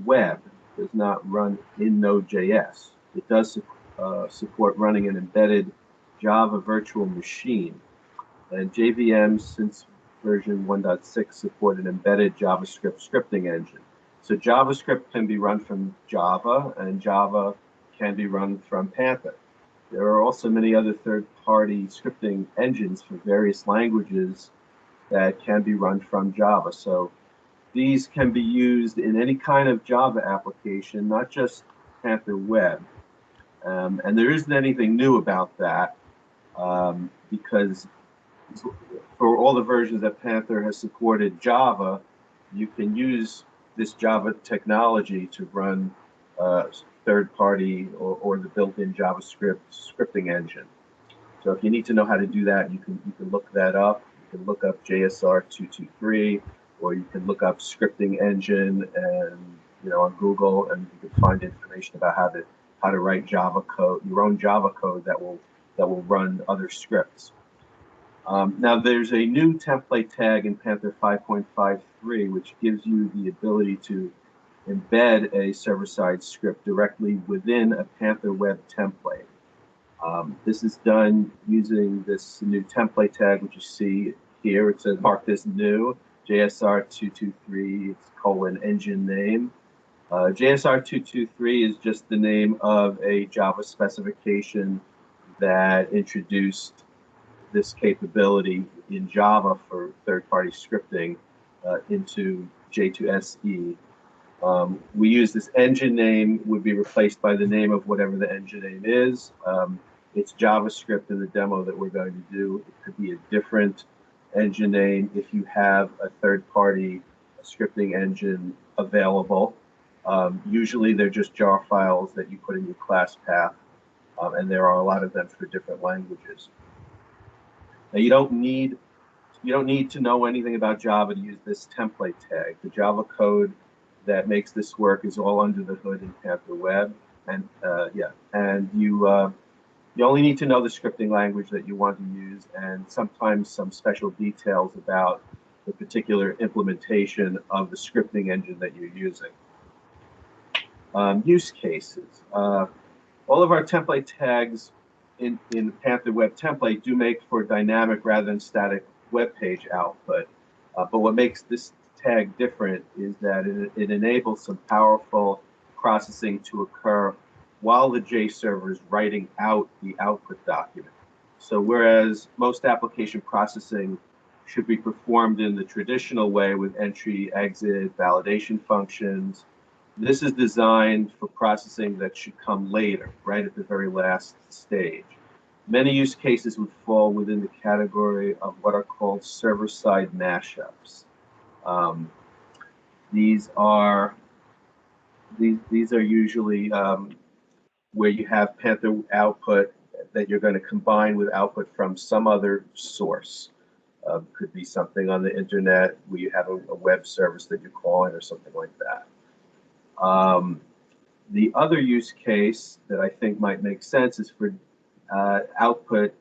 Web does not run in Node.js. It does support running an embedded Java virtual machine. And JVM, since version 1.6, support an embedded JavaScript scripting engine. So JavaScript can be run from Java, and Java can be run from Panther. There are also many other third-party scripting engines for various languages that can be run from Java. So these can be used in any kind of Java application, not just Panther Web. And there isn't anything new about that because for all the versions that Panther has supported Java, you can use this Java technology to run third-party or the built-in JavaScript scripting engine. So if you need to know how to do that, you can look that up. You can look up JSR 223, or you can look up scripting engine and on Google, and you can find information about how to write Java code, your own Java code that will run other scripts. Now there's a new template tag in Panther 5.53 which gives you the ability to embed a server-side script directly within a Panther Web template. This is done using this new template tag, which you see here. It says mark this new, JSR 223, it's : engine name. JSR 223 is just the name of a Java specification that introduced this capability in Java for third-party scripting into J2SE. We use this engine name would be replaced by the name of whatever the engine name is. It's JavaScript in the demo that we're going to do. It could be a different engine name if you have a third-party scripting engine available. Usually they're just jar files that you put in your class path, and there are a lot of them for different languages. Now you don't need to know anything about Java to use this template tag. The Java code that makes this work is all under the hood in Panther Web, and you only need to know the scripting language that you want to use, and sometimes some special details about the particular implementation of the scripting engine that you're using. Use cases. All of our template tags in Panther Web template do make for dynamic rather than static web page output. But what makes this tag different is that it enables some powerful processing to occur while the J server is writing out the output document. So whereas most application processing should be performed in the traditional way with entry, exit, validation functions, this is designed for processing that should come later, right at the very last stage. Many use cases would fall within the category of what are called server-side mashups. These are usually where you have Panther output that you're going to combine with output from some other source. Could be something on the internet where you have a web service that you're calling or something like that. The other use case that I think might make sense is for output,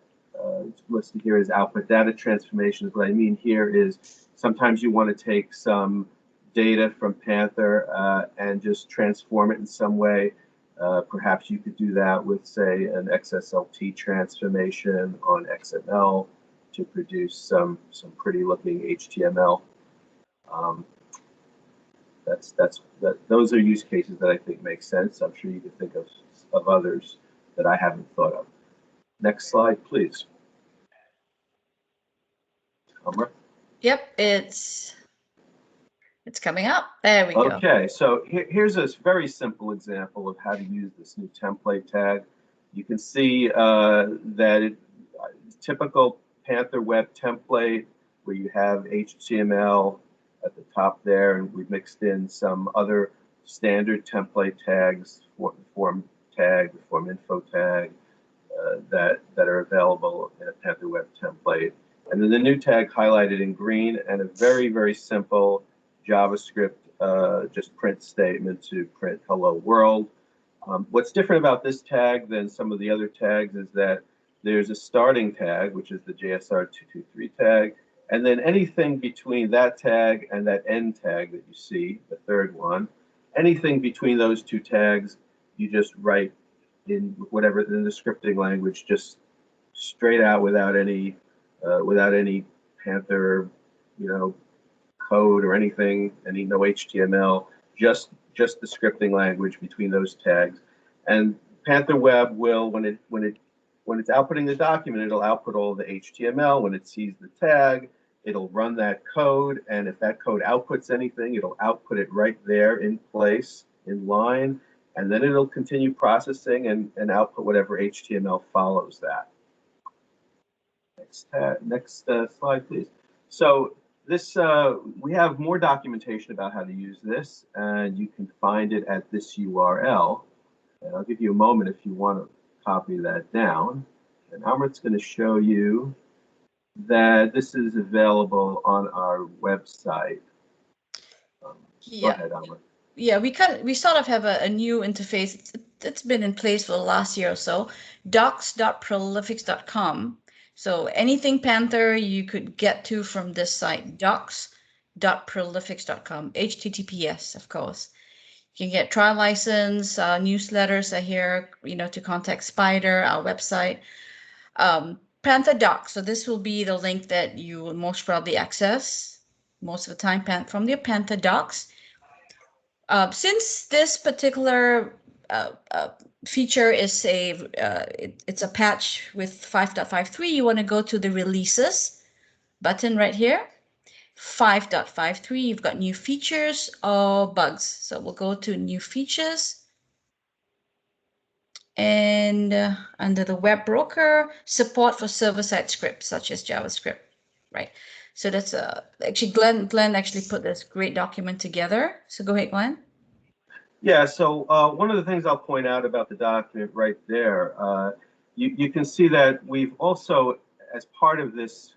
listed here as output data transformations. What I mean here is sometimes you want to take some data from Panther and just transform it in some way. Perhaps you could do that with, say, an XSLT transformation on XML to produce some pretty looking HTML. Those are use cases that I think make sense. I'm sure you can think of others that I haven't thought of. Next slide, please. Yep, it's coming up. There we go. Okay, so here's a very simple example of how to use this new template tag. You can see that typical Panther Web template where you have HTML at the top there, and we've mixed in some other standard template tags, form tag, the form info tag that are available in a Panther Web template. And then the new tag highlighted in green, and a very, very simple JavaScript just print statement to print hello world. What's different about this tag than some of the other tags is that there's a starting tag, which is the JSR 223 tag, and then anything between that tag and that end tag that you see, the third one, anything between those two tags, you just write in whatever in the scripting language, just straight out without any Panther, code or anything, no HTML, just the scripting language between those tags. And Panther Web will, when it's outputting the document, it'll output all the HTML. When it sees the tag, it'll run that code, and if that code outputs anything, it'll output it right there in place, in line, and then it'll continue processing and output whatever HTML follows that. Next slide, please. So this, we have more documentation about how to use this, and you can find it at this URL. And I'll give you a moment if you want to copy that down. And Amrit's going to show you that this is available on our website. Yeah. Go ahead, Amrit. Yeah, we sort of have a new interface. It's been in place for the last year or so. docs.prolifics.com. So anything Panther you could get to from this site, docs.prolifics.com, HTTPS, of course. You can get trial license, newsletters are here, to contact Spider, our website. Panther Docs. So this will be the link that you will most probably access most of the time from your Panther Docs. Since this particular feature is it's a patch with 5.53, you want to go to the releases button right here. 5.53, you've got new features or bugs. So we'll go to new features. And under the web broker, support for server-side scripts such as JavaScript, right? So that's actually Glenn actually put this great document together. So go ahead, Glenn. Yeah, so one of the things I'll point out about the document right there, you can see that we've also, as part of this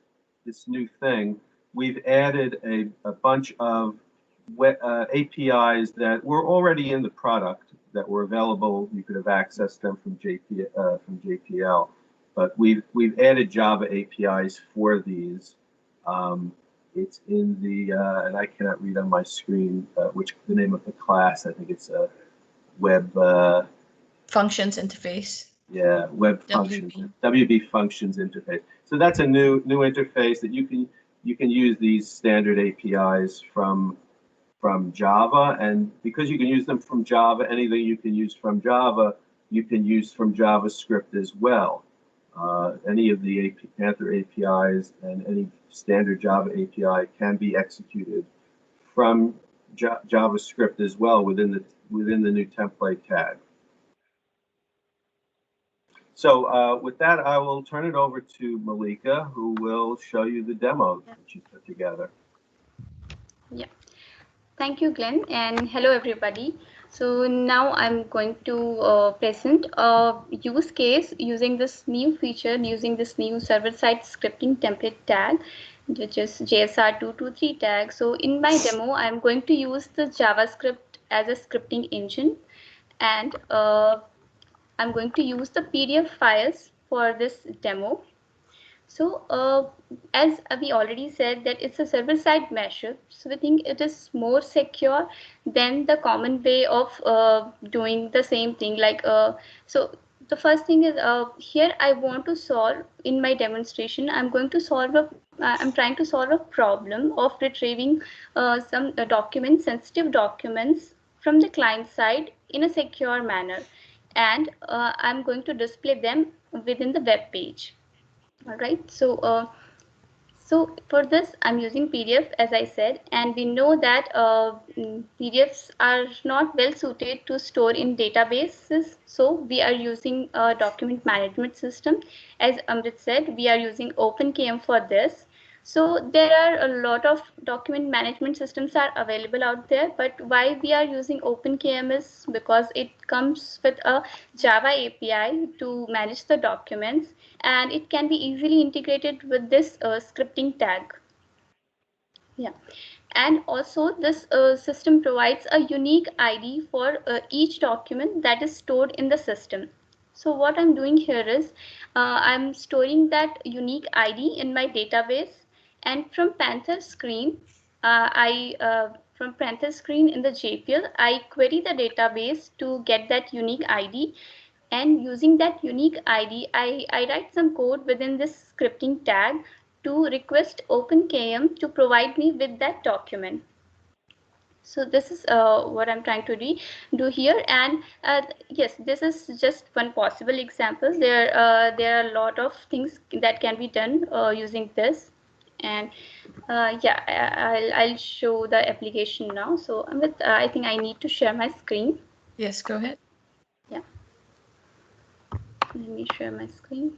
new thing, we've added a bunch of APIs that were already in the product that were available. You could have accessed them from JPL, but we've added Java APIs for these. It's in the, and I cannot read on my screen which the name of the class. I think it's a web functions interface. Yeah, web functions, WB functions interface. So that's a new interface that you can use these standard APIs from Java, and because you can use them from Java, anything you can use from Java, you can use from JavaScript as well. Any of the Panther APIs and any standard Java API can be executed from JavaScript as well within the new template tag. So with that, I will turn it over to Malika, who will show you the demo that she put together. Yeah, thank you, Glenn, and hello everybody. So now I'm going to present a use case using this new feature, using this new server-side scripting template tag, which is JSR223 tag. So in my demo, I'm going to use the JavaScript as a scripting engine, and I'm going to use the PDF files for this demo. So as we already said that it's a server-side mashup, so we think it is more secure than the common way of doing the same thing. So the first thing is here I want to solve in my demonstration. I'm trying to solve a problem of retrieving some sensitive documents from the client side in a secure manner, and I'm going to display them within the web page. All right, so for this I'm using PDF, as I said, and we know that PDFs are not well suited to store in databases, so we are using a document management system. As Amrit said, we are using OpenKM for this. So there are a lot of document management systems are available out there, but why we are using OpenKM is because it comes with a Java API to manage the documents, and it can be easily integrated with this scripting tag. Yeah, and also this system provides a unique ID for each document that is stored in the system. So what I'm doing here is I'm storing that unique ID in my database, and from Panther screen I from Panther screen in the JPL, I query the database to get that unique ID. And using that unique ID, I write some code within this scripting tag to request OpenKM to provide me with that document. So this is what I'm trying to do here. And yes, this is just one possible example. There are a lot of things that can be done using this. And yeah, I'll show the application now. So I think I need to share my screen. Yes, go ahead. Yeah. Let me share my screen.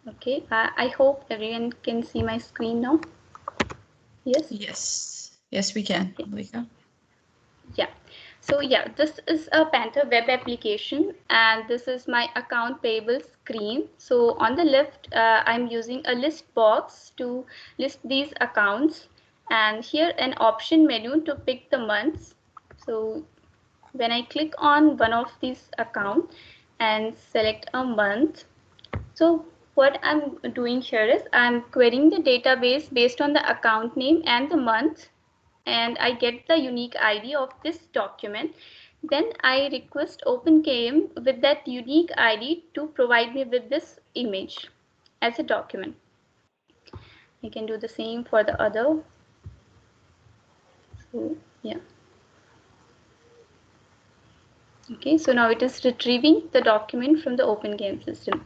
Okay, I hope everyone can see my screen now. Yes? Yes. Yes, we can. Okay. Yeah. So yeah, this is a Panther web application, and this is my account payable screen. So on the left, I'm using a list box to list these accounts, and here an option menu to pick the months. So when I click on one of these accounts and select a month, so what I'm doing here is I'm querying the database based on the account name and the month, and I get the unique ID of this document. Then I request OpenKM with that unique ID to provide me with this image as a document. I can do the same for the other. So yeah. Okay, so now it is retrieving the document from the OpenKM system.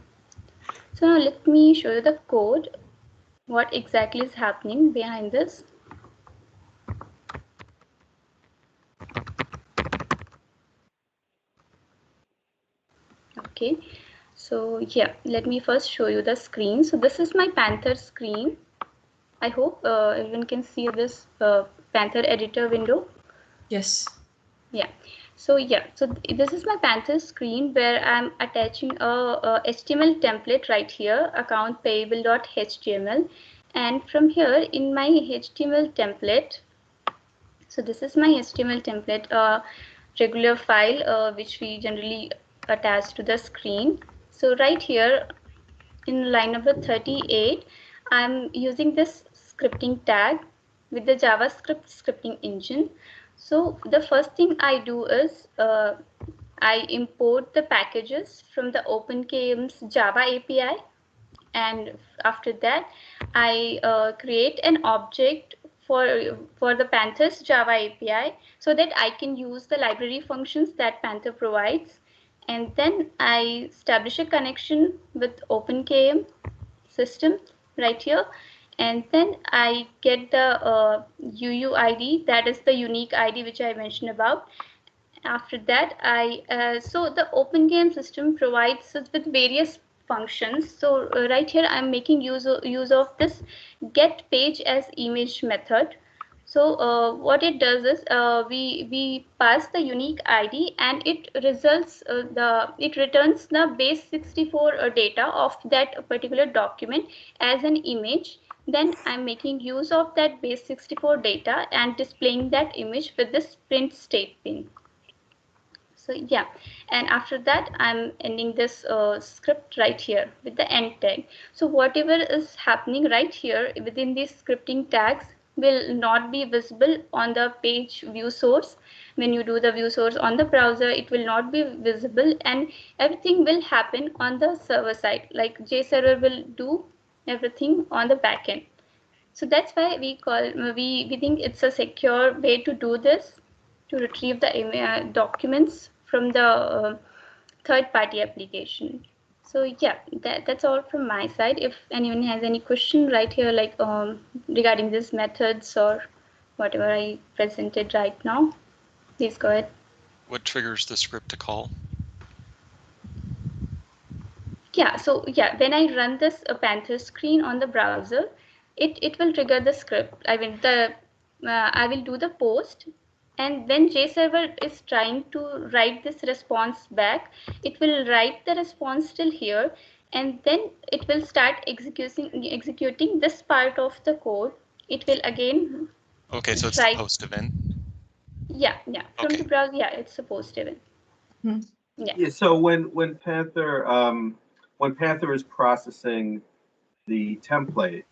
So now let me show you the code, what exactly is happening behind this. Okay, so yeah, let me first show you the screen. So this is my Panther screen. I hope everyone can see this Panther editor window. Yes. Yeah. So yeah, so this is my Panther screen where I'm attaching a HTML template right here, account payable.html, and from here in my HTML template. So this is my HTML template, regular file which we generally attach to the screen. So right here in line number 38, I'm using this scripting tag with the JavaScript scripting engine. So the first thing I do is I import the packages from the OpenKM's Java API, and after that I create an object for the Panther's Java API so that I can use the library functions that Panther provides, and then I establish a connection with OpenKM system right here, and then I get the UUID, that is the unique ID which I mentioned about. After that so the OpenKM system provides us with various functions. So right here I'm making use of this get page as image method. So what it does is we pass the unique ID, and it returns the base 64 data of that particular document as an image. Then I'm making use of that base 64 data and displaying that image with this print statement. So yeah, and after that I'm ending this script right here with the end tag. So whatever is happening right here within these scripting tags will not be visible on the page view source. When you do the view source on the browser, it will not be visible, and everything will happen on the server side, like jserver will do everything on the backend. So that's why we think it's a secure way to do this, to retrieve the documents from the third-party application. So yeah, that's all from my side. If anyone has any question right here, like regarding these methods or whatever I presented right now, please go ahead. What triggers the script to call? Yeah, so yeah, when I run this Panther screen on the browser, it will trigger the script. I mean, I will do the post, and when jserver is trying to write this response back, it will write the response still here, and then it will start executing this part of the code. It will again Okay, so it's the post event. Yeah, from Okay. the browser, yeah, it's a post event. Hmm. Yeah. Yeah. So when Panther is processing the template,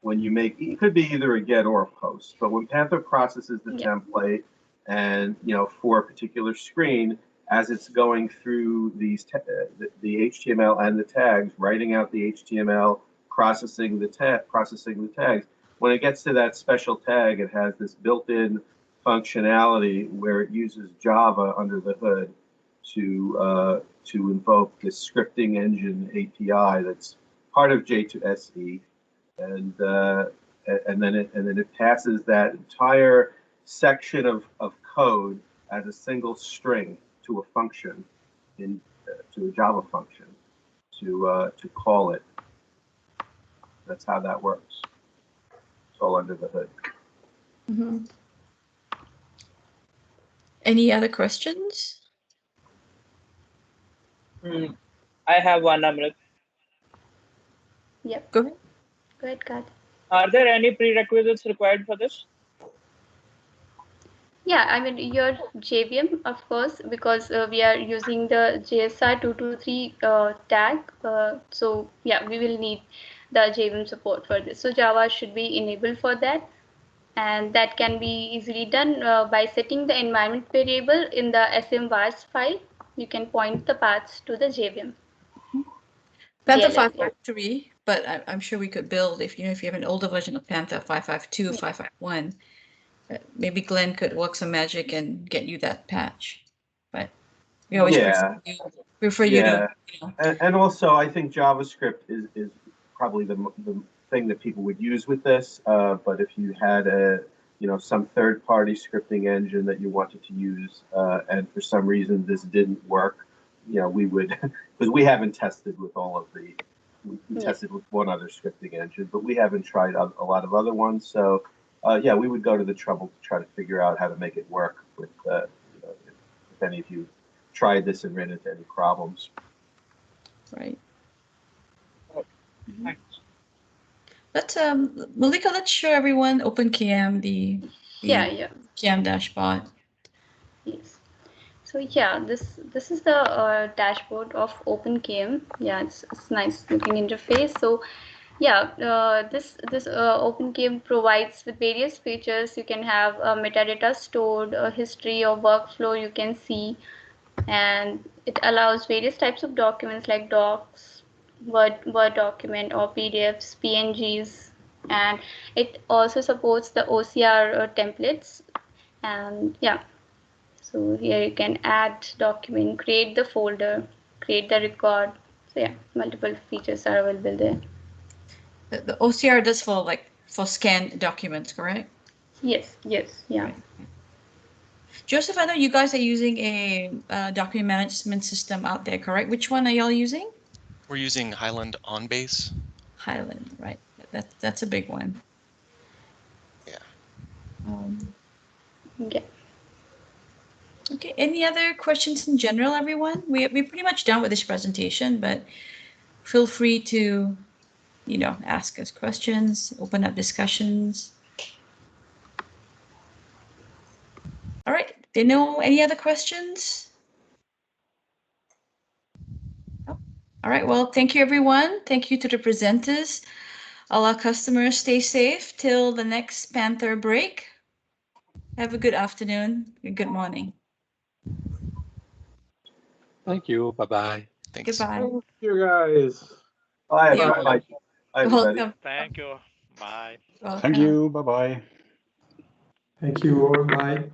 when you make, it could be either a get or a post, but when Panther processes the template and, for a particular screen, as it's going through these the HTML and the tags, writing out the HTML, processing the tags, when it gets to that special tag, it has this built-in functionality where it uses Java under the hood to invoke this scripting engine API that's part of J2SE, and then it passes that entire section of code as a single string to a function, to a Java function, to call it. That's how that works. It's all under the hood. Mm-hmm. Any other questions? I have one, Amrit. Yep. Go ahead. Go ahead, Kat. Are there any prerequisites required for this? Yeah, I mean your JVM, of course, because we are using the JSR 223 tag. So yeah, we will need the JVM support for this. So Java should be enabled for that, and that can be easily done by setting the environment variable in the smvars file. You can point the paths to the JVM. Panther DLL, 553, but I'm sure we could build if you have an older version of Panther 552, 551. Maybe Glenn could work some magic and get you that patch. But we always prefer you to. And also, I think JavaScript is probably the thing that people would use with this. But if you had some third-party scripting engine that you wanted to use, and for some reason this didn't work, we would, because we haven't tested with all of the, we tested with one other scripting engine, but we haven't tried a lot of other ones. So we would go to the trouble to try to figure out how to make it work with, if any of you tried this and ran into any problems. Right. Thanks. Let's Malika, let's show everyone OpenKM, the KM dashboard. Yes. So yeah, this is the dashboard of OpenKM. Yeah, it's nice looking interface. So yeah, this OpenKM provides with various features. You can have metadata stored, a history or workflow you can see, and it allows various types of documents like docs, Word document, or PDFs, PNGs, and it also supports the OCR templates. And yeah, so here you can add document, create the folder, create the record. So yeah, multiple features are available there. The OCR does for scanned documents, correct? Yes, yeah. Right. Joseph, I know you guys are using a document management system out there, correct? Which one are y'all using? We're using Highland on base. Highland, right? That's a big one. Yeah. Yeah. Okay. Any other questions in general, everyone? We're pretty much done with this presentation, but feel free to, ask us questions, open up discussions. All right. Do you know any other questions? Oh. All right. Well, thank you, everyone. Thank you to the presenters. All our customers, stay safe till the next Panther break. Have a good afternoon and good morning. Thank you. Bye-bye. Thanks. Goodbye. Thank you, guys. Bye, You're everybody. Bye, everybody. welcome. Thank you. Bye. Welcome. Thank you. Bye-bye. Thank you all. Bye.